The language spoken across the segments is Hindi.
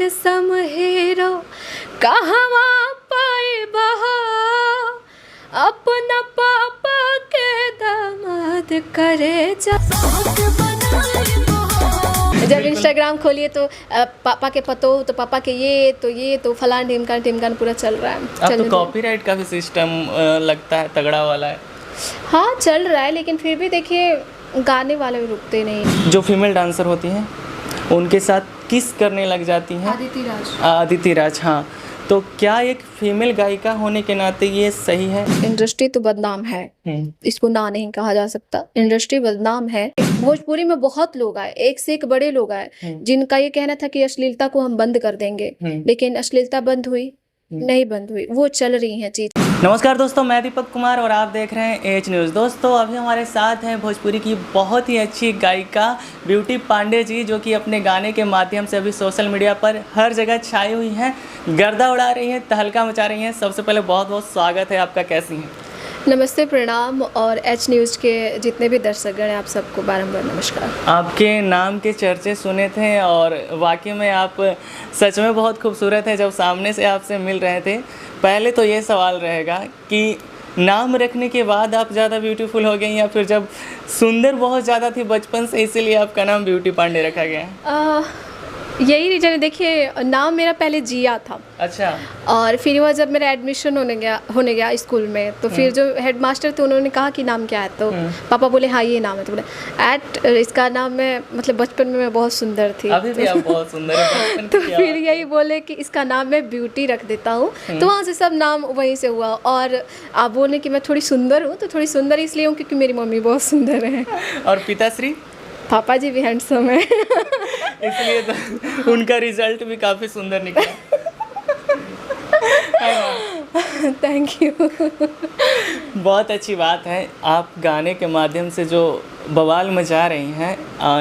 हैंडसम हीरो कहवा पाए बहा अपना पापा के दामाद करे जा। जब इंस्टाग्राम खोलिए तो पापा के पतो तो पापा के ये तो फलान ढिमकान पूरा चल रहा है। अब तो कॉपीराइट का भी सिस्टम लगता है तगड़ा वाला है। हाँ चल रहा है, लेकिन फिर भी देखिए गाने वाले भी रुकते नहीं। जो फीमेल डांसर होती हैं उनके साथ किस करने लग जाती हैं। आदिति राज, हाँ। तो क्या एक फीमेल गायिका होने के नाते ये सही है? इंडस्ट्री तो बदनाम है, इसको ना नहीं कहा जा सकता। इंडस्ट्री बदनाम है। भोजपुरी में बहुत लोग आए, एक से एक बड़े लोग आए, जिनका ये कहना था कि अश्लीलता को हम बंद कर देंगे, लेकिन अश्लीलता बंद हुई नहीं, बंद हुई, वो चल रही है चीज। नमस्कार दोस्तों, मैं दीपक कुमार और आप देख रहे हैं एच न्यूज़। दोस्तों अभी हमारे साथ हैं भोजपुरी की बहुत ही अच्छी गायिका ब्यूटी पांडे जी, जो कि अपने गाने के माध्यम से अभी सोशल मीडिया पर हर जगह छाई हुई हैं, गर्दा उड़ा रही हैं, तहलका मचा रही हैं। सबसे पहले बहुत बहुत स्वागत है आपका, कैसी हैं? नमस्ते, प्रणाम, और एच न्यूज़ के जितने भी दर्शकगण हैं आप सबको बारंबार नमस्कार। आपके नाम के चर्चे सुने थे और वाकई में आप सच में बहुत खूबसूरत हैं। जब सामने से आपसे मिल रहे थे, पहले तो ये सवाल रहेगा कि नाम रखने के बाद आप ज़्यादा ब्यूटीफुल हो गई या फिर जब सुंदर बहुत ज़्यादा थी बचपन से इसीलिए आपका नाम ब्यूटी पांडे रखा गया? यही रीजन है। देखिए नाम मेरा पहले जिया था। अच्छा। और फिर वह जब मेरा एडमिशन होने गया स्कूल में, तो फिर जो हेडमास्टर थे उन्होंने कहा कि नाम क्या है, तो पापा बोले हाँ ये नाम है। तो बोले इसका नाम मैं मतलब बचपन में मैं बहुत सुंदर थी। अभी भी आप बहुत सुंदर हैं। तो फिर यही बोले कि इसका नाम मैं ब्यूटी रख देता हूँ, तो वहाँ से सब नाम वहीं से हुआ। और आप बोले कि मैं थोड़ी सुंदर हूँ, तो थोड़ी सुंदर इसलिए हूँ क्योंकि मेरी मम्मी बहुत सुंदर है। और पिताश्री? पापा जी भी हैंडसम है। इसलिए तो उनका रिजल्ट भी काफ़ी सुंदर निकला। Thank you. बहुत अच्छी बात है, आप गाने के माध्यम से जो बवाल मचा रही हैं,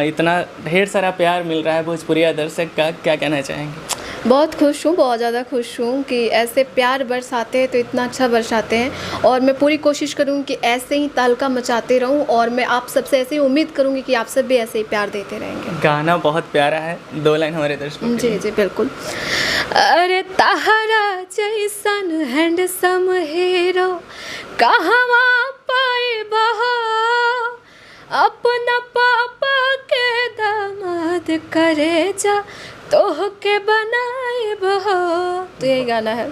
इतना ढेर सारा प्यार मिल रहा है भोजपुरी दर्शक का, क्या कहना चाहेंगे? बहुत खुश हूँ, बहुत ज़्यादा खुश हूँ कि ऐसे प्यार बरसाते हैं, तो इतना अच्छा बरसाते हैं। और मैं पूरी कोशिश करूँगी कि ऐसे ही तहलका मचाते रहूँ, और मैं आप सबसे ऐसे ही उम्मीद करूँगी कि आप सब भी ऐसे ही प्यार देते रहेंगे। गाना बहुत प्यारा है, 2 लाइन हमारे दर्शकों के लिए। जी बिल्कुल। अरे तहरा जैसन हैंडसम हीरो कहवा पाए बहा अपना पापा के दामाद करे जा तोह के बनाए बहा। तो यही गाना है।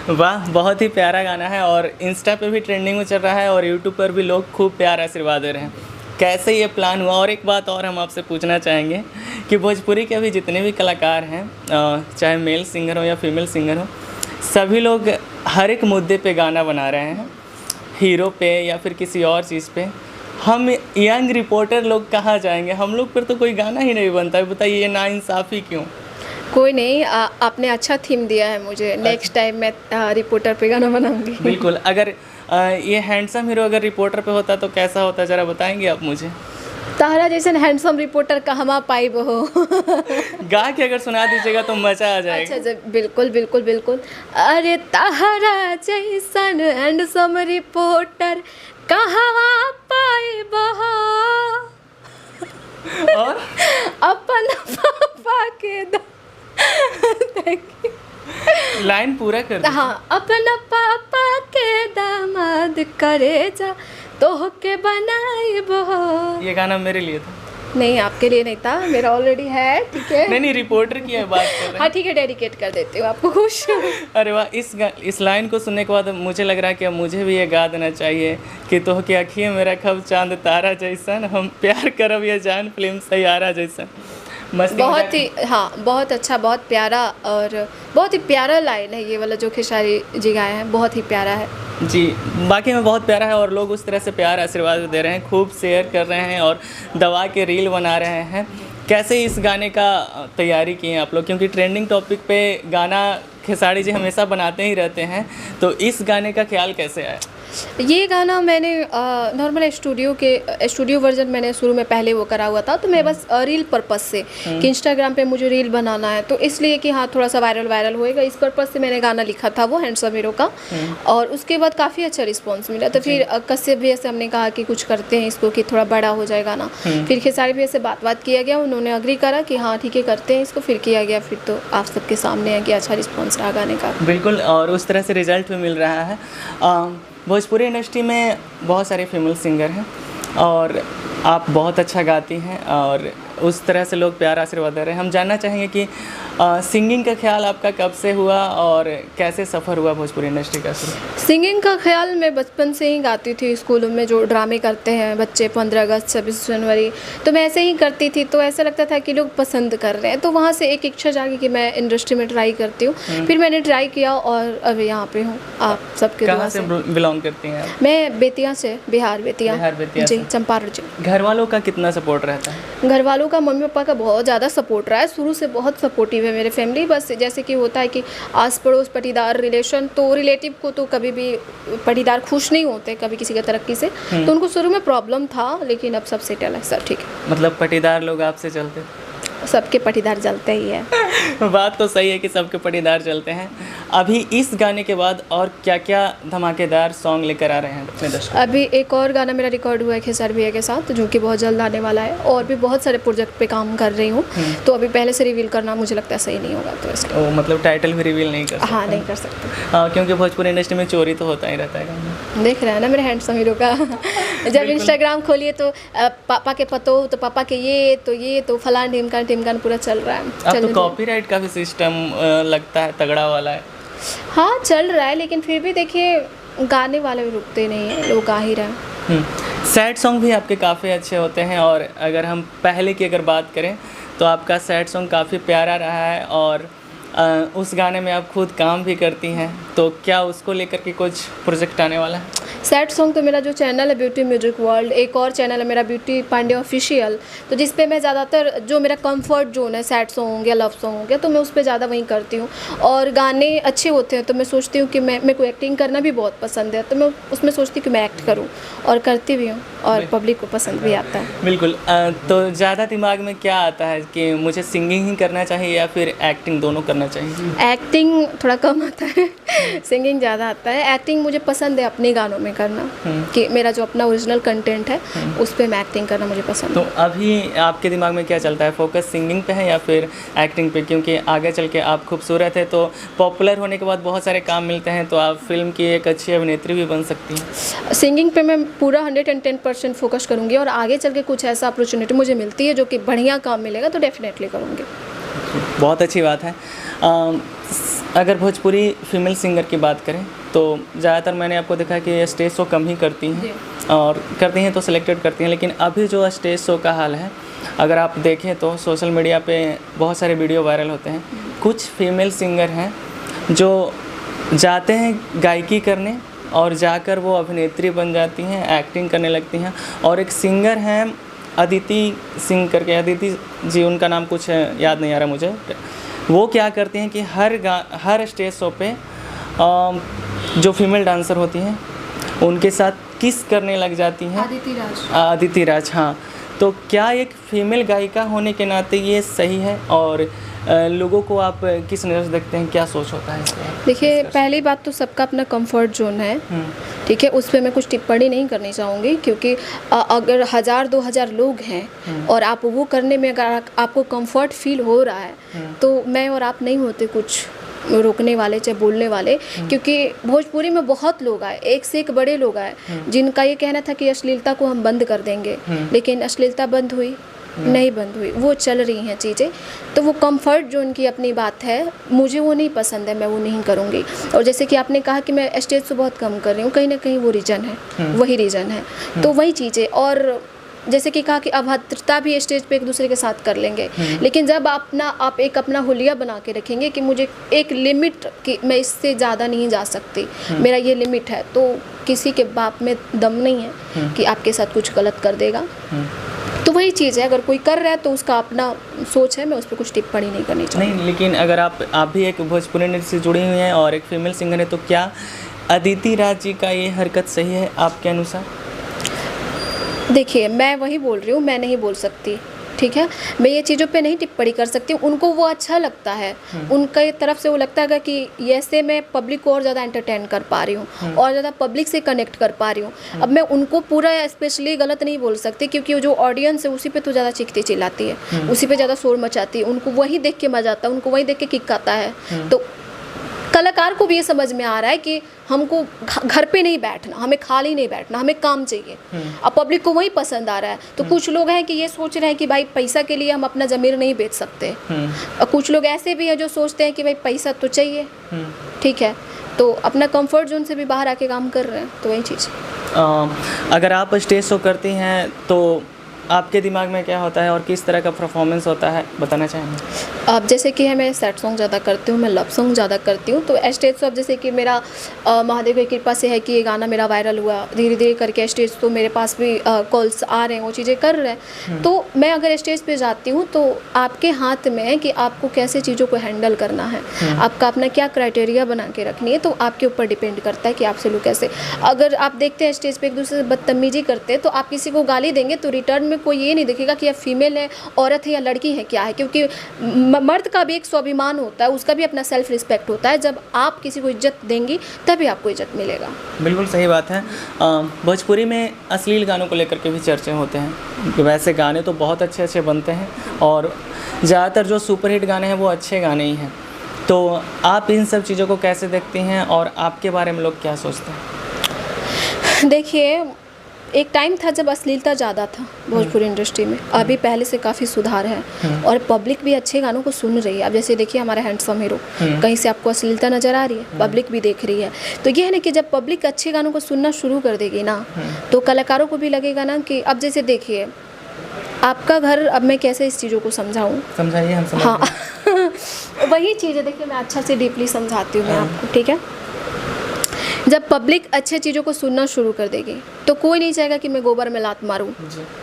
वाह, बहुत ही प्यारा गाना है और इंस्टा पे भी ट्रेंडिंग में चल रहा है और यूट्यूब पर भी लोग खूब प्यार आशीर्वाद दे रहे हैं। कैसे ये प्लान हुआ? और एक बात और हम आपसे पूछना चाहेंगे कि भोजपुरी के अभी जितने भी कलाकार हैं, चाहे मेल सिंगर हो या फीमेल सिंगर हो, सभी लोग हर एक मुद्दे पे गाना बना रहे हैं, हीरो पे या फिर किसी और चीज़ पे। हम यंग रिपोर्टर लोग कहाँ जाएंगे? हम लोग पर तो कोई गाना ही नहीं बनता है। बताइए ये नाइंसाफ़ी क्यों? कोई नहीं, आपने अच्छा थीम दिया है मुझे। नेक्स्ट टाइम मैं रिपोर्टर पे गाना बनाऊंगी। बिल्कुल। अगर ये हैंडसम हीरो अगर रिपोर्टर पे होता तो कैसा होता, ज़रा बताएंगे आप मुझे? तारा जैसे हैंडसम रिपोर्टर कहवा पाई बहो। गा के अगर सुना दीजिएगा तो मज़ा आ जाएगा। अच्छा बिल्कुल बिल्कुल बिल्कुल। अरे तारा जैसन हैंडसम रिपोर्टर कहवा पाई बहो और अपन पापा के लाइन पूरा कर दीजिए। हाँ, अपना पापा के दामाद करे जा तोह के बनाए बहो। ये गाना मेरे लिए था? नहीं, आपके लिए नहीं था, मेरा ऑलरेडी है। ठीक है। नहीं, रिपोर्टर की बात कर रहे हैं। हाँ ठीक है, डेडिकेट कर देती हूँ आपको। खुश। अरे वाह, इस लाइन को सुनने के बाद मुझे लग रहा है कि अब मुझे भी ये गा देना चाहिए कि तोह के अखिए मेरा खब चांद तारा जैसन, हम प्यार करब ये जान फिल्म सैयारा जैसन। बहुत ही, हाँ बहुत अच्छा, बहुत प्यारा, और बहुत ही प्यारा लाइन है ये वाला जो खेसारी जी गाए हैं, बहुत ही प्यारा है जी। बाकी में बहुत प्यारा है और लोग उस तरह से प्यार आशीर्वाद दे रहे हैं, खूब शेयर कर रहे हैं और दबा के रील बना रहे हैं। कैसे इस गाने का तैयारी की हैं आप लोग? क्योंकि ट्रेंडिंग टॉपिक पे गाना खेसारी जी हमेशा बनाते ही रहते हैं, तो इस गाने का ख्याल कैसे आया? ये गाना मैंने नॉर्मल स्टूडियो वर्जन मैंने शुरू में पहले वो करा हुआ था, तो मैं बस रील पर्पस से कि इंस्टाग्राम पे मुझे रील बनाना है, तो इसलिए कि हाँ थोड़ा सा वायरल होएगा, इस पर्पस से मैंने गाना लिखा था वो हैंडसम हीरो का। और उसके बाद काफ़ी अच्छा रिस्पॉन्स मिला, तो फिर कश्यप भैया से हमने कहा कि कुछ करते हैं इसको कि थोड़ा बड़ा हो जाए गाना। फिर खेसारी भैया से बात किया गया, उन्होंने अग्री करा कि हाँ ठीक है करते हैं इसको, फिर किया गया। फिर तो आप सबके सामने है कि अच्छा रिस्पॉन्स रहा गाने का। बिल्कुल, और उस तरह से रिजल्ट भी मिल रहा है। भोजपुरी इंडस्ट्री में बहुत सारे फीमेल सिंगर हैं और आप बहुत अच्छा गाती हैं और उस तरह से लोग प्यार आशीर्वाद दे रहे हैं। हम जानना चाहेंगे कि सिंगिंग का ख्याल आपका कब से हुआ और कैसे सफ़र हुआ भोजपुरी इंडस्ट्री का शुरू? सिंगिंग का ख्याल मैं बचपन से ही गाती थी, स्कूलों में जो ड्रामे करते हैं बच्चे 15 अगस्त 26 जनवरी, तो मैं ऐसे ही करती थी, तो ऐसा लगता था कि लोग पसंद कर रहे हैं, तो वहाँ से एक इच्छा जागी कि मैं इंडस्ट्री में ट्राई करती हूँ। फिर मैंने ट्राई किया और अभी यहाँ पे हूँ आप सबके दुआ कहाँ से। से बिलोंग करती हैं आप? मैं बेतिया से, बिहार बेतिया जी, चंपारण जी। घर वालों का कितना सपोर्ट रहता है? घर वालों का, मम्मी पापा का बहुत ज़्यादा सपोर्ट रहा है, शुरू से बहुत सपोर्टिव है मेरे फैमिली। बस जैसे कि होता है कि आस पड़ोस पटीदार रिलेशन, तो रिलेटिव को तो कभी भी पटीदार खुश नहीं होते कभी किसी की तरक्की से, तो उनको शुरू में प्रॉब्लम था, लेकिन अब सब सेटल है, सब ठीक है। मतलब पटीदार लोग आपसे चलते? सबके पटीदार जलते ही है। बात तो सही है कि सबके पटीदार चलते हैं। अभी इस गाने के बाद और क्या क्या धमाकेदार सॉन्ग लेकर आ रहे हैं अपने दर्शकों? अभी एक और गाना मेरा रिकॉर्ड हुआ है खेसारी भैया के साथ, जो कि बहुत जल्द आने वाला है, और भी बहुत सारे प्रोजेक्ट पे काम कर रही हूँ, तो अभी पहले से रिवील करना मुझे लगता है सही नहीं होगा, तो इसलिए मतलब टाइटल भी रिवील नहीं कर सकते? हाँ, नहीं कर सकते। क्योंकि भोजपुरी इंडस्ट्री में चोरी तो होता ही रहता है। देख रहे हैं ना मेरे हैंडसम हीरो का। जब इंस्टाग्राम खोलिए तो पापा के पतो, तो पापा के ये तो फलान ढिमकान पूरा चल रहा है। अब तो कॉपीराइट का भी सिस्टम लगता है तगड़ा वाला है। हाँ चल रहा है, लेकिन फिर भी देखिए गाने वाले भी रुकते नहीं हैं, लोग गा ही रहे हैं। सैड सॉन्ग भी आपके काफ़ी अच्छे होते हैं, और अगर हम पहले की अगर बात करें तो आपका सैड सॉन्ग काफ़ी प्यारा रहा है, और उस गाने में आप खुद काम भी करती हैं, तो क्या उसको लेकर के कुछ प्रोजेक्ट आने वाला है? सैड सॉन्ग तो मेरा जो चैनल है ब्यूटी म्यूजिक वर्ल्ड, एक और चैनल है मेरा ब्यूटी पांडे ऑफिशियल, तो जिस पे मैं ज़्यादातर जो मेरा कंफर्ट जोन है, सैड सॉन्ग हो गया, लव सॉन्ग हो गया, तो मैं उस पर ज़्यादा वहीं करती हूँ। और गाने अच्छे होते हैं तो मैं सोचती हूँ कि मेरे को एक्टिंग करना भी बहुत पसंद है, तो मैं उसमें सोचती हूँ कि मैं एक्ट करूँ, और करती भी हूँ, और पब्लिक को पसंद भी आता है। बिल्कुल। तो ज़्यादा दिमाग में क्या आता है कि मुझे सिंगिंग ही करना चाहिए या फिर एक्टिंग, दोनों करना चाहिए? एक्टिंग थोड़ा कम आता है, सिंगिंग ज़्यादा आता है। एक्टिंग मुझे पसंद है अपने गानों में करना, कि मेरा जो अपना ओरिजिनल कंटेंट है उस पर मैं एक्टिंग करना मुझे पसंद है। तो अभी आपके दिमाग में क्या चलता है, फोकस सिंगिंग पे है या फिर एक्टिंग पे? क्योंकि आगे चल के आप खूबसूरत है, तो पॉपुलर होने के बाद बहुत सारे काम मिलते हैं, तो आप फिल्म की एक अच्छी अभिनेत्री भी बन सकती हैं। सिंगिंग पे मैं पूरा 110% फोकस करूँगी, और आगे चल के कुछ ऐसा अपॉर्चुनिटी मुझे मिलती है जो कि बढ़िया काम मिलेगा तो डेफिनेटली करूँगी। बहुत अच्छी बात है। अगर भोजपुरी फीमेल सिंगर की बात करें तो ज़्यादातर मैंने आपको देखा कि स्टेज शो कम ही करती हैं, और करती हैं तो सिलेक्टेड करती हैं, लेकिन अभी जो स्टेज शो का हाल है, अगर आप देखें तो सोशल मीडिया पे बहुत सारे वीडियो वायरल होते हैं। कुछ फीमेल सिंगर हैं जो जाते हैं गायकी करने और जाकर वो अभिनेत्री बन जाती हैं, एक्टिंग करने लगती हैं। और एक सिंगर हैं अदिति सिंह करके, अदिति जी उनका नाम कुछ याद नहीं आ रहा मुझे, वो क्या करती हैं कि हर स्टेज शो पे जो फीमेल डांसर होती हैं उनके साथ किस करने लग जाती हैं। अदिति राज, हाँ। तो क्या एक फीमेल गायिका होने के नाते ये सही है, और लोगों को आप किस नज़र से देखते हैं, क्या सोच होता है? देखिए, पहली बात तो सबका अपना कंफर्ट जोन है, ठीक है, उस पर मैं कुछ टिप्पणी नहीं करनी चाहूँगी, क्योंकि अगर 1000-2000 लोग हैं और आप वो करने में अगर आपको कंफर्ट फील हो रहा है, तो मैं और आप नहीं होते कुछ रोकने वाले चाहे बोलने वाले, क्योंकि भोजपुरी में बहुत लोग आए, एक से एक बड़े लोग आए, जिनका ये कहना था कि अश्लीलता को हम बंद कर देंगे, लेकिन अश्लीलता बंद हुई नहीं, बंद हुई, वो चल रही हैं चीज़ें। तो वो कंफर्ट जोन की अपनी बात है, मुझे वो नहीं पसंद है, मैं वो नहीं करूँगी। और जैसे कि आपने कहा कि मैं स्टेज से बहुत कम कर रही हूँ, कहीं ना कहीं वो रीज़न है, वही रीज़न है, तो वही चीज़ें। और जैसे कि कहा कि अभद्रता भी स्टेज पे एक दूसरे के साथ कर लेंगे, लेकिन जब आप एक अपना हुलिया बना के रखेंगे कि मुझे एक लिमिट कि मैं इससे ज़्यादा नहीं जा सकती, मेरा ये लिमिट है, तो किसी के बाप में दम नहीं है कि आपके साथ कुछ गलत कर देगा। तो वही चीज़ है, अगर कोई कर रहा है तो उसका अपना सोच है, मैं उस पर कुछ टिप्पणी नहीं करनी चाहिए। नहीं, लेकिन अगर आप भी एक भोजपुरी नृत्य से जुड़ी हुई हैं और एक फीमेल सिंगर है, तो क्या अदिति राज जी का ये हरकत सही है आपके अनुसार? देखिए, मैं वही बोल रही हूँ, मैं नहीं बोल सकती, ठीक है। मैं ये चीज़ों पे नहीं टिप्पणी कर सकती हूँ। उनको वो अच्छा लगता है, उनके तरफ से वो लगता है कि ऐसे मैं पब्लिक को और ज़्यादा एंटरटेन कर पा रही हूँ और ज़्यादा पब्लिक से कनेक्ट कर पा रही हूँ। अब मैं उनको पूरा स्पेशली गलत नहीं बोल सकती, क्योंकि वो जो ऑडियंस है उसी पे तो ज़्यादा चीखती चिल्लाती है, उसी पे ज़्यादा शोर मचाती है, उनको वही देख के मजा आता है, उनको वही देख के किक आता है। तो कलाकार को भी ये समझ में आ रहा है कि हमको घर पे नहीं बैठना, हमें खाली नहीं बैठना, हमें काम चाहिए। अब पब्लिक को वही पसंद आ रहा है। तो कुछ लोग हैं कि ये सोच रहे हैं कि भाई पैसा के लिए हम अपना ज़मीर नहीं बेच सकते, और कुछ लोग ऐसे भी हैं जो सोचते हैं कि भाई पैसा तो चाहिए, ठीक है, तो अपना कंफर्ट जोन से भी बाहर आके काम कर रहे हैं। तो वही चीज़। अगर आप स्टेज शो करती हैं तो आपके दिमाग में क्या होता है और किस तरह का परफॉर्मेंस होता है, बताना चाहेंगे? अब जैसे कि है, मैं सैड सॉन्ग ज़्यादा करती हूँ, मैं लव सॉन्ग ज़्यादा करती हूँ। तो स्टेज शो, अब जैसे कि मेरा महादेव की कृपा से है कि ये गाना मेरा वायरल हुआ, धीरे धीरे करके स्टेज तो मेरे पास भी कॉल्स आ रहे हैं, वो चीज़ें कर रहे हैं। तो मैं अगर स्टेज पे जाती हूँ तो आपके हाथ में है कि आपको कैसे चीज़ों को हैंडल करना है, आपका अपना क्या क्राइटेरिया बना के रखनी है, तो आपके ऊपर डिपेंड करता है कि आपसे लोग कैसे। अगर आप देखते हैं स्टेज पर एक दूसरे से बदतमीजी करते हैं, तो आप किसी को गाली देंगे तो रिटर्न में कोई ये नहीं देखेगा कि यह फीमेल है, औरत है या लड़की है, क्या है, क्योंकि मर्द का भी एक स्वाभिमान होता है, उसका भी अपना सेल्फ रिस्पेक्ट होता है। जब आप किसी को इज्जत देंगी तभी आपको इज्जत मिलेगा। बिल्कुल सही बात है। भोजपुरी में अश्लील गानों को लेकर के भी चर्चे होते हैं। वैसे गाने तो बहुत अच्छे अच्छे बनते हैं और ज़्यादातर जो सुपरहिट गाने हैं वो अच्छे गाने ही हैं। तो आप इन सब चीज़ों को कैसे देखती हैं और आपके बारे में लोग क्या सोचते हैं? देखिए, एक टाइम था जब अश्लीलता ज़्यादा था भोजपुरी इंडस्ट्री में, अभी पहले से काफ़ी सुधार है और पब्लिक भी अच्छे गानों को सुन रही है। अब जैसे देखिए हमारा हैंडसम हीरो, कहीं से आपको अश्लीलता नज़र आ रही है, पब्लिक भी देख रही है। तो ये है ना कि जब पब्लिक अच्छे गानों को सुनना शुरू कर देगी ना, तो कलाकारों को भी लगेगा ना कि अब जैसे देखिए आपका घर, अब मैं कैसे इस चीज़ों को समझाऊँ, समझाइए, हम समझ हाँ वही चीज़ है। देखिए मैं अच्छा से डीपली समझाती हूँ मैं आपको, ठीक है। जब पब्लिक अच्छे चीज़ों को सुनना शुरू कर देगी तो कोई नहीं चाहेगा कि मैं गोबर में लात मारूं,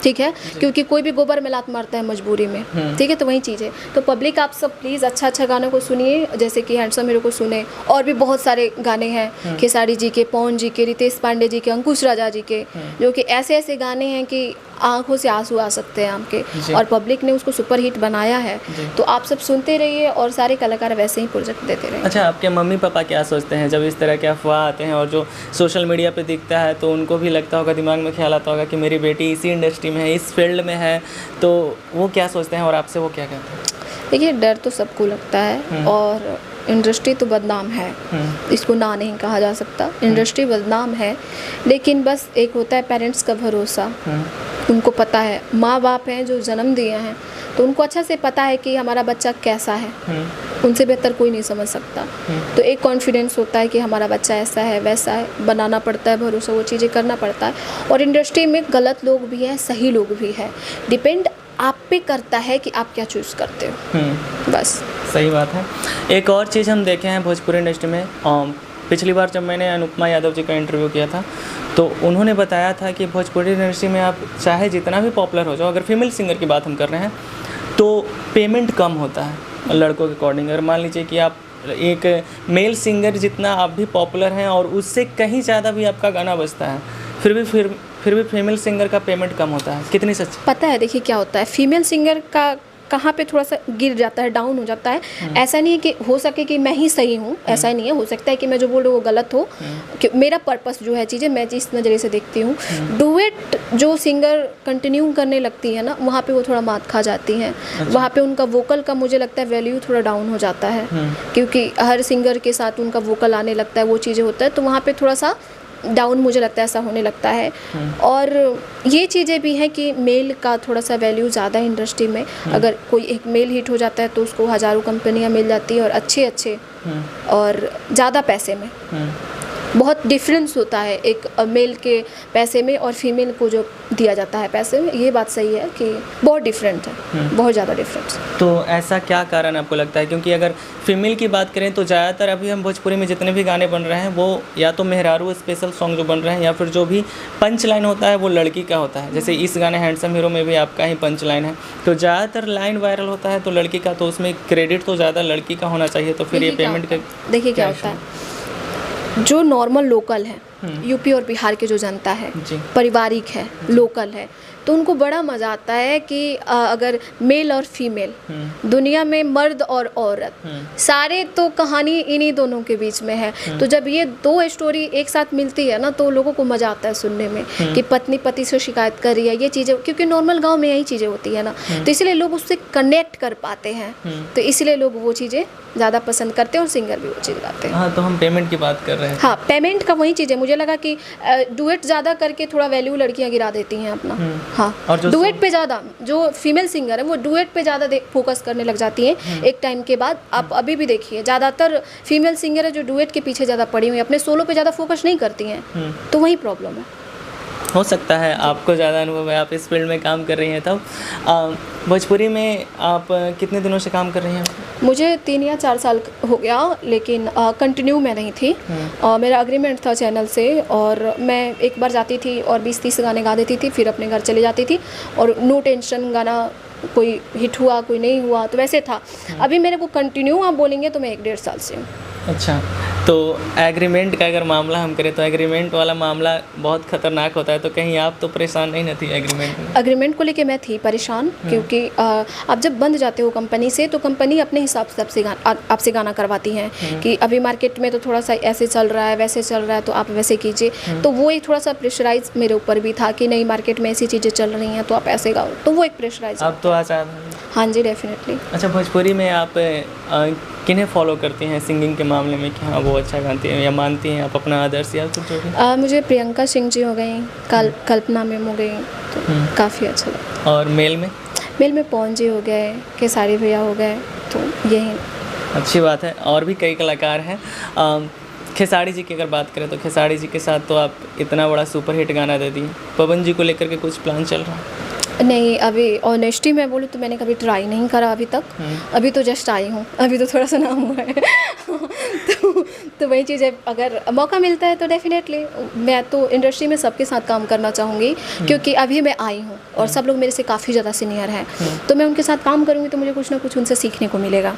ठीक है, क्योंकि कोई भी गोबर में लात मारता है मजबूरी में, ठीक है। तो वही चीज़ है। तो पब्लिक आप सब प्लीज़ अच्छा अच्छा गानों को सुनिए, जैसे कि हैंडसम हीरो को सुने, और भी बहुत सारे गाने हैं, खेसारी जी के, पवन जी के, रितेश पांडे जी के, अंकुश राजा जी के, जो कि ऐसे ऐसे गाने हैं कि आंखों से आंसू आ सकते हैं आपके, और पब्लिक ने उसको सुपर हिट बनाया है। तो आप सब सुनते रहिए और सारे कलाकार वैसे ही प्रोजेक्ट देते रहिए। अच्छा, आपके मम्मी पापा क्या सोचते हैं जब इस तरह के अफवाह आते हैं और जो सोशल मीडिया पे दिखता है, तो उनको भी लगता होगा, दिमाग में ख्याल आता होगा कि मेरी बेटी इसी इंडस्ट्री में है, इस फील्ड में है, तो वो क्या सोचते हैं और आपसे वो क्या कहते हैं? देखिए, डर तो सबको लगता है और इंडस्ट्री तो बदनाम है, इसको ना नहीं कहा जा सकता। इंडस्ट्री बदनाम है, लेकिन बस एक होता है पेरेंट्स का भरोसा। उनको पता है, माँ बाप हैं जो जन्म दिए हैं, तो उनको अच्छा से पता है कि हमारा बच्चा कैसा है, उनसे बेहतर कोई नहीं समझ सकता। तो एक कॉन्फिडेंस होता है कि हमारा बच्चा ऐसा है वैसा है, बनाना पड़ता है भरोसा, वो चीज़ें करना पड़ता है। और इंडस्ट्री में गलत लोग भी हैं, सही लोग भी हैं, डिपेंड आप पे करता है कि आप क्या चूज़ करते हो, बस। सही बात है। एक और चीज़ हम देखे हैं भोजपुरी इंडस्ट्री में, पिछली बार जब मैंने अनुपमा यादव जी का इंटरव्यू किया था तो उन्होंने बताया था कि भोजपुरी इंडस्ट्री में आप चाहे जितना भी पॉपुलर हो जाओ, अगर फीमेल सिंगर की बात हम कर रहे हैं तो पेमेंट कम होता है लड़कों के अकॉर्डिंग। अगर मान लीजिए कि आप एक मेल सिंगर जितना आप भी पॉपुलर हैं और उससे कहीं ज़्यादा भी आपका गाना बजता है, फिर भी फीमेल सिंगर का पेमेंट कम होता है। कितनी सच? पता है, देखिए क्या होता है, फीमेल सिंगर का कहाँ पे थोड़ा सा गिर जाता है, डाउन हो जाता है। ऐसा नहीं है कि हो सके कि मैं ही सही हूँ, ऐसा नहीं है। हो सकता है कि मैं जो बोल रही हूँ वो गलत हो, कि मेरा पर्पस जो है चीज़ें मैं जिस नज़रिए से देखती हूँ। डुएट जो सिंगर कंटिन्यू करने लगती है ना, वहाँ पे वो थोड़ा मात खा जाती हैं। वहाँ पे उनका वोकल का मुझे लगता है वैल्यू थोड़ा डाउन हो जाता है, क्योंकि हर सिंगर के साथ उनका वोकल आने लगता है, वो चीज़ें होता है, तो वहाँ पर थोड़ा सा डाउन मुझे लगता है ऐसा होने लगता है। और ये चीज़ें भी हैं कि मेल का थोड़ा सा वैल्यू ज़्यादा है इंडस्ट्री में। अगर कोई एक मेल हिट हो जाता है तो उसको हज़ारों कंपनियां मिल जाती है और अच्छे अच्छे और ज़्यादा पैसे में। बहुत डिफरेंस होता है एक मेल के पैसे में और फीमेल को जो दिया जाता है पैसे में, ये बात सही है कि बहुत डिफरेंट है, बहुत ज़्यादा डिफरेंस। तो ऐसा क्या कारण आपको लगता है? क्योंकि अगर फीमेल की बात करें तो ज़्यादातर अभी हम भोजपुरी में जितने भी गाने बन रहे हैं वो या तो मेहरारू स्पेशल सॉन्ग जो बन रहे हैं, या फिर जो भी पंच लाइन होता है वो लड़की का होता है। जैसे इस गाने हैंडसम हीरो में भी आपका ही पंच लाइन है, तो ज़्यादातर लाइन वायरल होता है तो लड़की का, तो उसमें क्रेडिट तो ज़्यादा लड़की का होना चाहिए। तो फिर ये पेमेंट का देखिए क्या होता है, जो नॉर्मल लोकल है, यूपी और बिहार के जो जनता है, जी। पारिवारिक है, लोकल है, तो उनको बड़ा मज़ा आता है कि अगर मेल और फीमेल दुनिया में मर्द और औरत सारे तो कहानी इन्हीं दोनों के बीच में है। तो जब ये दो स्टोरी एक साथ मिलती है ना तो लोगों को मज़ा आता है सुनने में कि पत्नी पति से शिकायत कर रही है, ये चीज़ें, क्योंकि नॉर्मल गांव में यही चीज़ें होती है ना, तो इसलिए लोग उससे कनेक्ट कर पाते हैं, तो इसलिए लोग वो चीज़ें ज़्यादा पसंद करते हैं और सिंगर भी वो चीज़ गाते हैं। हाँ, तो हम पेमेंट की बात कर रहे हैं। हाँ, पेमेंट का वही चीज़ है, मुझे लगा कि डुएट ज़्यादा करके थोड़ा वैल्यू लड़कियाँ गिरा देती हैं अपना। हाँ, और जो डुएट पे ज़्यादा, जो फीमेल सिंगर है वो डुएट पे ज़्यादा फोकस करने लग जाती हैं एक टाइम के बाद। आप अभी भी देखिए ज़्यादातर फीमेल सिंगर है जो डुएट के पीछे ज़्यादा पड़ी हुई है, अपने सोलो पे ज़्यादा फोकस नहीं करती हैं, तो वही प्रॉब्लम है। हो सकता है आपको ज़्यादा अनुभव है, आप इस फील्ड में काम कर रही हैं। तब भोजपुरी में आप कितने दिनों से काम कर रही हैं? मुझे 3 या 4 साल हो गया, लेकिन कंटिन्यू मैं नहीं थी। मेरा एग्रीमेंट था चैनल से और मैं एक बार जाती थी और 20-30 गाने गा देती थी, फिर अपने घर चली जाती थी और नो टेंशन, गाना कोई हिट हुआ कोई नहीं हुआ तो वैसे था। अभी मेरे को कंटिन्यू आप बोलेंगे तो मैं 1-1.5 साल से हूँ। अच्छा, तो एग्रीमेंट का अगर मामला हम करें तो एग्रीमेंट वाला मामला बहुत ख़तरनाक होता है, तो कहीं आप तो परेशान नहीं न थी एग्रीमेंट में? एग्रीमेंट को लेके मैं थी परेशान, क्योंकि आप जब बंद जाते हो कंपनी से तो कंपनी अपने हिसाब से आपसे गाना करवाती हैं कि अभी मार्केट में तो थोड़ा सा ऐसे चल रहा है वैसे चल रहा है तो आप वैसे कीजिए। तो वो एक थोड़ा सा प्रेशराइज मेरे ऊपर भी था कि नहीं, मार्केट में ऐसी चीज़ें चल रही हैं तो आप ऐसे गाओ, तो वो एक प्रेशराइज। आप तो आज़ाद हैं। हाँ जी, डेफिनेटली। अच्छा, भोजपुरी में आप किन्हें फॉलो करती हैं सिंगिंग के मामले में कि हाँ वो अच्छा गाती हैं या मानती हैं आप अपना आदर्श या कुछ जो भी? मुझे प्रियंका सिंह जी हो गई, कल्पना मैम हो गई, तो काफ़ी अच्छा लगा। और मेल में? मेल में पवन जी हो गए, खेसारी भैया हो गए, तो यही अच्छी बात है। और भी कई कलाकार हैं। खेसारी जी की अगर बात करें तो खेसारी जी के साथ तो आप इतना बड़ा सुपर हिट गाना दे दिए। पवन जी को लेकर के कुछ प्लान चल रहा है? नहीं, अभी ऑनेस्टी मैं बोलूँ तो मैंने कभी ट्राई नहीं करा अभी तक। अभी तो जस्ट आई हूँ, अभी तो थोड़ा सा नाम हुआ है तो वही चीज़ है, अगर मौका मिलता है तो डेफिनेटली मैं तो इंडस्ट्री में सबके साथ काम करना चाहूँगी, क्योंकि अभी मैं आई हूँ और सब लोग मेरे से काफ़ी ज़्यादा सीनियर हैं, तो मैं उनके साथ काम करूँगी तो मुझे कुछ ना कुछ उनसे सीखने को मिलेगा,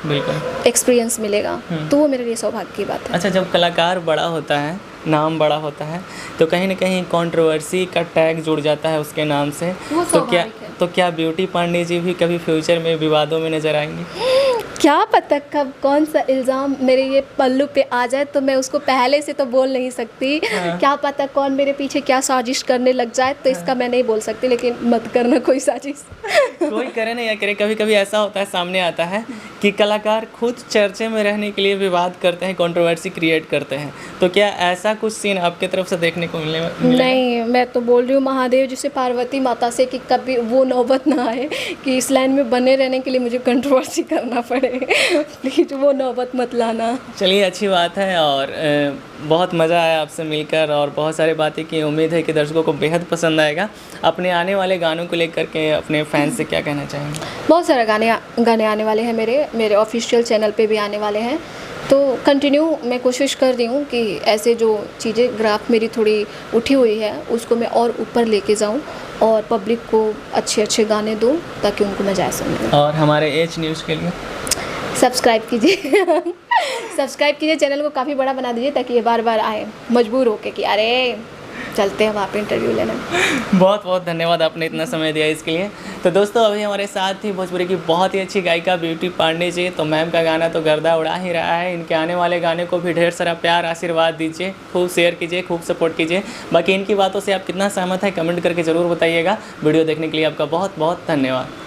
एक्सपीरियंस मिलेगा, तो वो मेरे लिए सौभाग्य की बात है। अच्छा, जब कलाकार बड़ा होता है, नाम बड़ा होता है, तो कहीं ना कहीं कंट्रोवर्सी का टैग जुड़ जाता है उसके नाम से, तो क्या ब्यूटी पांडे जी भी कभी फ्यूचर में विवादों में नजर आएंगी? क्या पता कब कौन सा इल्ज़ाम मेरे ये पल्लू पे आ जाए, तो मैं उसको पहले से तो बोल नहीं सकती। क्या पता कौन मेरे पीछे क्या साजिश करने लग जाए, तो इसका मैं नहीं बोल सकती, लेकिन मत करना कोई साजिश कोई करे ना या करे, कभी कभी ऐसा होता है, सामने आता है कि कलाकार खुद चर्चे में रहने के लिए विवाद करते हैं, कंट्रोवर्सी क्रिएट करते हैं, तो क्या ऐसा कुछ सीन आपकी तरफ से देखने को मिलेगा? नहीं, मैं तो बोल रही हूँ महादेव जी से, पार्वती माता से, कि कभी वो नौबत ना आए कि इस लाइन में बने रहने के लिए मुझे कंट्रोवर्सी करना पड़े प्लीज वो नौबत मत लाना। चलिए, अच्छी बात है और बहुत मज़ा आया आपसे मिलकर और बहुत सारी बातें की। उम्मीद है कि दर्शकों को बेहद पसंद आएगा। अपने आने वाले गानों को लेकर के अपने फैंस से क्या कहना चाहेंगे? बहुत सारे गाने आने वाले हैं, मेरे ऑफिशियल चैनल पे भी आने वाले हैं, तो कंटिन्यू मैं कोशिश कर रही हूँ कि ऐसे जो चीज़ें ग्राफ मेरी थोड़ी उठी हुई है उसको मैं और ऊपर लेके जाऊँ और पब्लिक को अच्छे अच्छे गाने दूँ ताकि उनको मजा आ सके। और हमारे एच न्यूज़ के लिए सब्सक्राइब कीजिए सब्सक्राइब कीजिए, चैनल को काफ़ी बड़ा बना दीजिए ताकि ये बार बार आए मजबूर होके कि अरे चलते हैं वहाँ पे इंटरव्यू लेना। बहुत बहुत धन्यवाद, आपने इतना समय दिया इसके लिए। तो दोस्तों, अभी हमारे साथ थी भोजपुरी की बहुत ही अच्छी गायिका ब्यूटी पांडे जी। तो मैम का गाना तो गर्दा उड़ा ही रहा है, इनके आने वाले गाने को भी ढेर सारा प्यार आशीर्वाद दीजिए, खूब शेयर कीजिए, खूब सपोर्ट कीजिए। बाकी इनकी बातों से आप कितना सहमत है कमेंट करके ज़रूर बताइएगा। वीडियो देखने के लिए आपका बहुत बहुत धन्यवाद।